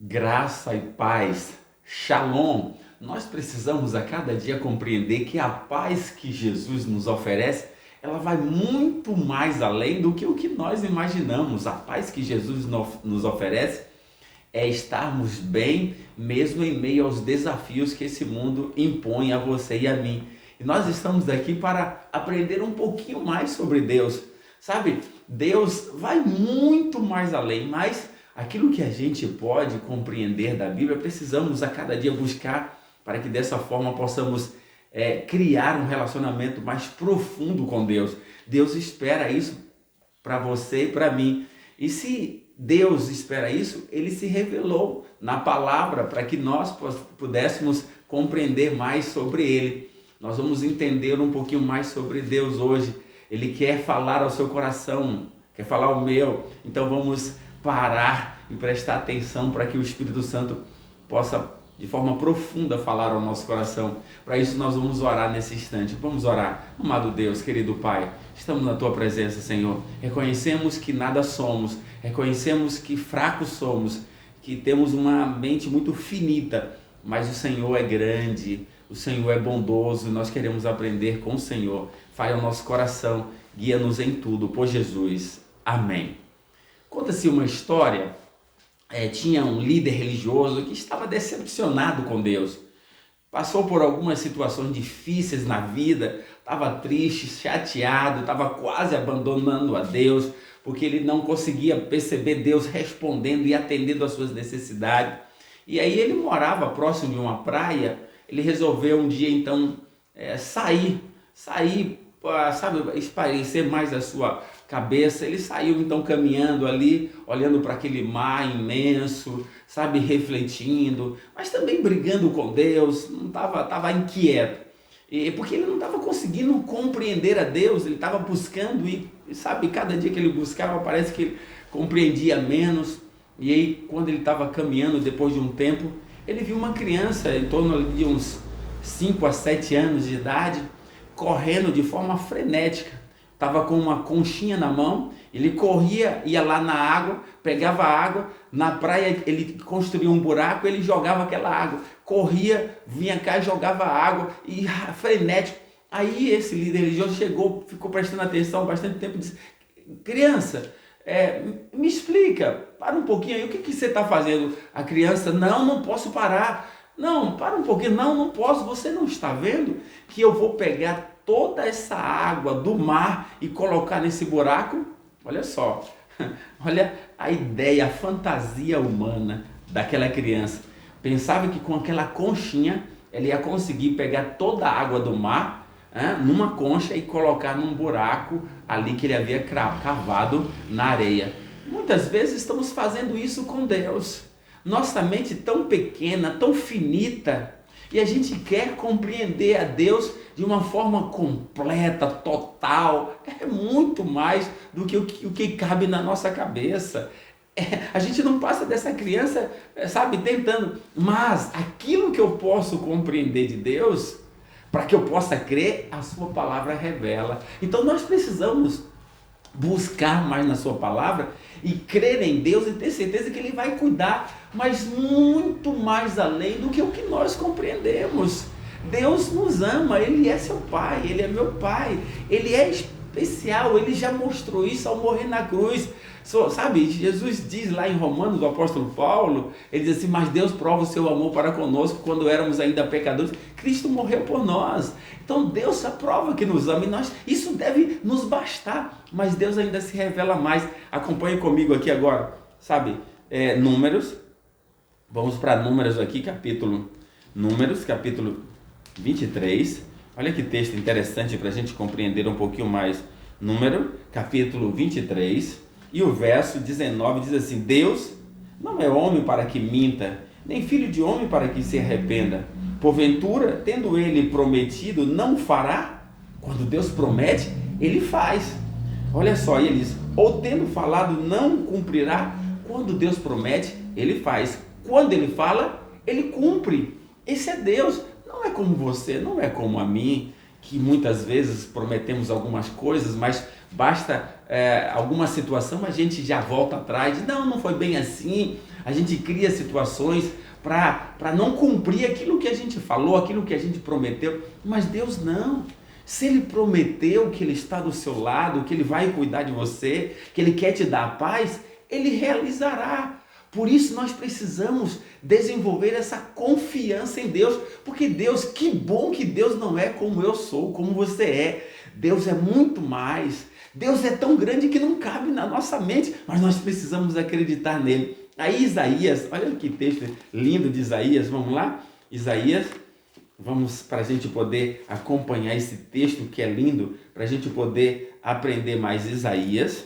Graça e paz, Shalom. Nós precisamos a cada dia compreender que a paz que Jesus nos oferece, ela vai muito mais além do que o que nós imaginamos. A paz que Jesus nos oferece é estarmos bem, mesmo em meio aos desafios que esse mundo impõe a você e a mim. E nós estamos aqui para aprender um pouquinho mais sobre Deus. Sabe, Deus vai muito mais além, mas aquilo que a gente pode compreender da Bíblia, precisamos a cada dia buscar para que dessa forma possamos criar um relacionamento mais profundo com Deus. Deus espera isso para você e para mim. E se Deus espera isso, Ele se revelou na palavra para que nós pudéssemos compreender mais sobre Ele. Nós vamos entender um pouquinho mais sobre Deus hoje. Ele quer falar ao seu coração, quer falar ao meu. Então vamos parar e prestar atenção para que o Espírito Santo possa de forma profunda falar ao nosso coração. Para isso nós vamos orar nesse instante. Vamos orar. Amado Deus, querido Pai, estamos na Tua presença, Senhor. Reconhecemos que nada somos, reconhecemos que fracos somos, que temos uma mente muito finita, mas o Senhor é grande, o Senhor é bondoso e nós queremos aprender com o Senhor. Fale ao nosso coração, guia-nos em tudo, por Jesus. Amém. Conta-se uma história, tinha um líder religioso que estava decepcionado com Deus. Passou por algumas situações difíceis na vida, estava triste, chateado, estava quase abandonando a Deus, porque ele não conseguia perceber Deus respondendo e atendendo às suas necessidades. E aí ele morava próximo de uma praia, ele resolveu um dia então sair, sabe, espairecer mais a sua cabeça. Ele saiu então caminhando ali, olhando para aquele mar imenso, sabe, refletindo, mas também brigando com Deus, não estava inquieto, porque ele não estava conseguindo compreender a Deus. Ele estava buscando e sabe, cada dia que ele buscava parece que ele compreendia menos. E aí quando ele estava caminhando, depois de um tempo, ele viu uma criança em torno de uns 5 a 7 anos de idade, correndo de forma frenética. Estava com uma conchinha na mão, ele corria, ia lá na água, pegava a água, na praia ele construía um buraco, ele jogava aquela água, corria, vinha cá e jogava água, e frenético. Aí esse líder religioso chegou, ficou prestando atenção bastante tempo e disse: criança, me explica, para um pouquinho aí, o que você está fazendo? A criança: não posso parar. Não, para um pouquinho, não posso, você não está vendo que eu vou pegar toda essa água do mar e colocar nesse buraco? Olha só, olha a ideia, a fantasia humana daquela criança. Pensava que com aquela conchinha ele ia conseguir pegar toda a água do mar numa concha e colocar num buraco ali que ele havia cavado na areia. Muitas vezes estamos fazendo isso com Deus. Nossa mente tão pequena, tão finita, e a gente quer compreender a Deus de uma forma completa, total. É muito mais do que o que cabe na nossa cabeça. A gente não passa dessa criança, sabe, tentando. Mas aquilo que eu posso compreender de Deus, para que eu possa crer, a sua palavra revela. Então nós precisamos buscar mais na sua palavra e crer em Deus e ter certeza que Ele vai cuidar, mas muito mais além do que o que nós compreendemos. Deus nos ama, Ele é seu Pai, Ele é meu Pai, Ele é especial, Ele já mostrou isso ao morrer na cruz. Sabe, Jesus diz lá em Romanos, o apóstolo Paulo, ele diz assim: mas Deus prova o seu amor para conosco quando éramos ainda pecadores, Cristo morreu por nós. Então Deus aprova que nos ama e isso deve nos bastar, mas Deus ainda se revela mais. Acompanhe comigo aqui agora, sabe, Números, vamos para Números aqui, Números, capítulo 23, olha que texto interessante para a gente compreender um pouquinho mais. Número, capítulo 23, e o verso 19 diz assim: Deus não é homem para que minta, nem filho de homem para que se arrependa. Porventura, tendo ele prometido, não fará? Quando Deus promete, ele faz. Olha só, ele diz: ou tendo falado, não cumprirá? Quando Deus promete, ele faz. Quando ele fala, ele cumpre. Esse é Deus. Não é como você, não é como a mim, que muitas vezes prometemos algumas coisas, mas basta alguma situação, a gente já volta atrás, não foi bem assim, a gente cria situações para não cumprir aquilo que a gente falou, aquilo que a gente prometeu, mas Deus não. Se Ele prometeu que Ele está do seu lado, que Ele vai cuidar de você, que Ele quer te dar a paz, Ele realizará. Por isso nós precisamos desenvolver essa confiança em Deus, porque Deus, que bom que Deus não é como eu sou, como você é. Deus é muito mais. Deus é tão grande que não cabe na nossa mente, mas nós precisamos acreditar nele. Aí Isaías, olha que texto lindo de Isaías, vamos lá? Isaías, vamos para a gente poder acompanhar esse texto que é lindo, para a gente poder aprender mais Isaías.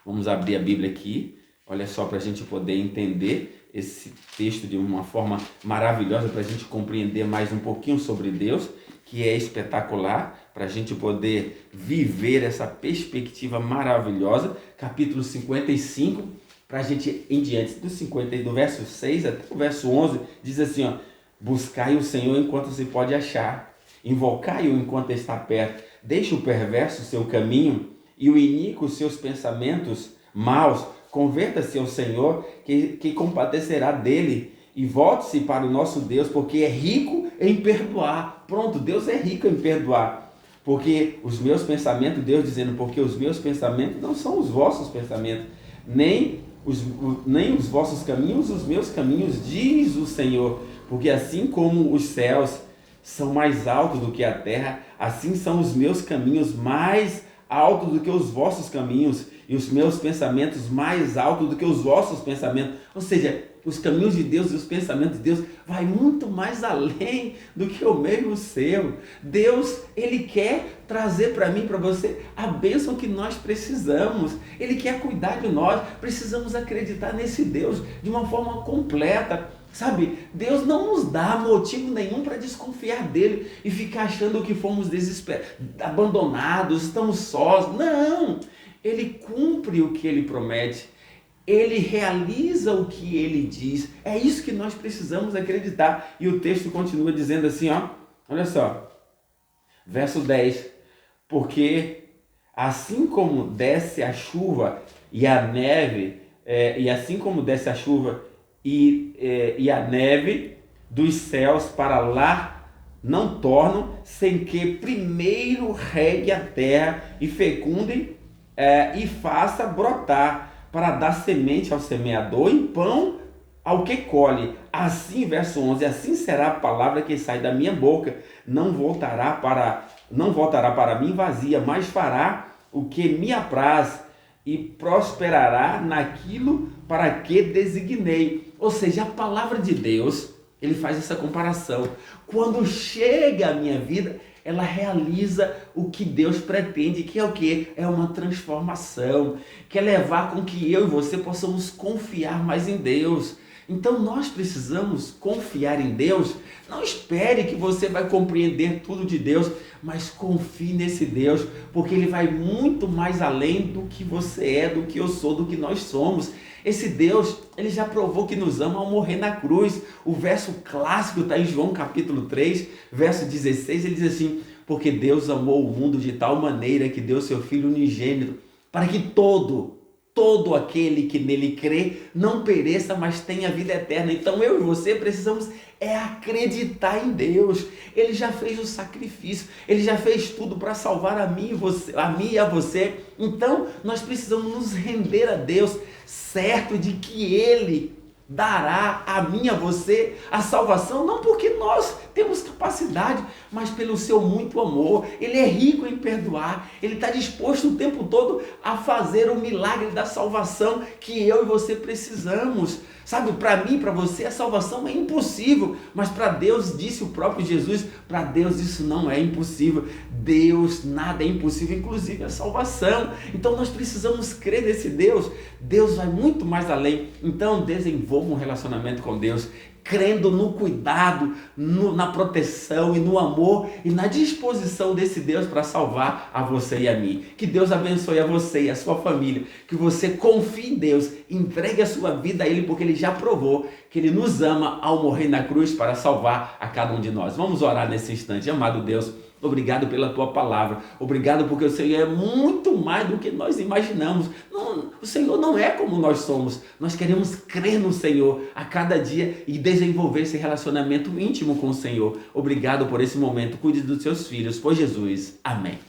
Vamos abrir a Bíblia aqui, olha só, para a gente poder entender esse texto de uma forma maravilhosa, para a gente compreender mais um pouquinho sobre Deus, que é espetacular, para a gente poder viver essa perspectiva maravilhosa. Capítulo 55, para a gente ir em diante do verso 6 até o verso 11, diz assim, ó: buscai o Senhor enquanto se pode achar, invocai-o enquanto está perto, deixe o perverso seu caminho e o iníquo seus pensamentos maus, converta-se ao Senhor, que compadecerá dele, e volte-se para o nosso Deus, porque é rico em perdoar. Pronto, Deus é rico em perdoar. Porque os meus pensamentos, Deus dizendo, porque os meus pensamentos não são os vossos pensamentos, nem os vossos caminhos, os meus caminhos, diz o Senhor. Porque assim como os céus são mais altos do que a terra, assim são os meus caminhos mais altos do que os vossos caminhos, e os meus pensamentos mais altos do que os vossos pensamentos. Ou seja, os caminhos de Deus e os pensamentos de Deus vai muito mais além do que o meu e o seu. Deus, Ele quer trazer para mim, para você, a bênção que nós precisamos. Ele quer cuidar de nós. Precisamos acreditar nesse Deus de uma forma completa. Sabe, Deus não nos dá motivo nenhum para desconfiar dele e ficar achando que fomos abandonados, estamos sós. Não! Ele cumpre o que ele promete. Ele realiza o que ele diz. É isso que nós precisamos acreditar. E o texto continua dizendo assim, ó, olha só, verso 10. Porque assim como desce a chuva e a neve, e assim como desce a chuva e a neve dos céus para lá, não tornam sem que primeiro regue a terra e fecunde e faça brotar, para dar semente ao semeador e pão ao que colhe. Assim, verso 11, assim será a palavra que sai da minha boca, não voltará para mim vazia, mas fará o que me apraz e prosperará naquilo para que designei. Ou seja, a palavra de Deus, ele faz essa comparação. Quando chega a minha vida, ela realiza o que Deus pretende, que é o quê? É uma transformação, que é levar com que eu e você possamos confiar mais em Deus. Então nós precisamos confiar em Deus. Não espere que você vai compreender tudo de Deus, mas confie nesse Deus, porque Ele vai muito mais além do que você é, do que eu sou, do que nós somos. Esse Deus, Ele já provou que nos ama ao morrer na cruz. O verso clássico está em João capítulo 3, verso 16, ele diz assim: porque Deus amou o mundo de tal maneira que deu seu Filho unigênito, para que todo aquele que nele crê não pereça, mas tenha vida eterna. Então eu e você precisamos acreditar em Deus. Ele já fez o sacrifício, Ele já fez tudo para salvar a mim e a você. Então nós precisamos nos render a Deus, certo de que Ele dará a mim e a você a salvação, não porque nós temos capacidade, mas pelo seu muito amor. Ele é rico em perdoar, Ele está disposto o tempo todo a fazer o milagre da salvação que eu e você precisamos. Sabe, para mim, para você, a salvação é impossível, mas para Deus, disse o próprio Jesus, para Deus isso não é impossível. Deus, nada é impossível, inclusive a salvação. Então nós precisamos crer nesse Deus. Deus vai muito mais além. Então desenvolva um relacionamento com Deus, crendo no cuidado, na proteção e no amor e na disposição desse Deus para salvar a você e a mim. Que Deus abençoe a você e a sua família, que você confie em Deus, entregue a sua vida a Ele, porque Ele já provou que Ele nos ama ao morrer na cruz para salvar a cada um de nós. Vamos orar nesse instante. Amado Deus, Obrigado pela tua palavra. Obrigado porque o Senhor é muito mais do que nós imaginamos. Não, o Senhor não é como nós somos. Nós queremos crer no Senhor a cada dia e desenvolver esse relacionamento íntimo com o Senhor. Obrigado por esse momento. Cuide dos seus filhos. Por Jesus. Amém.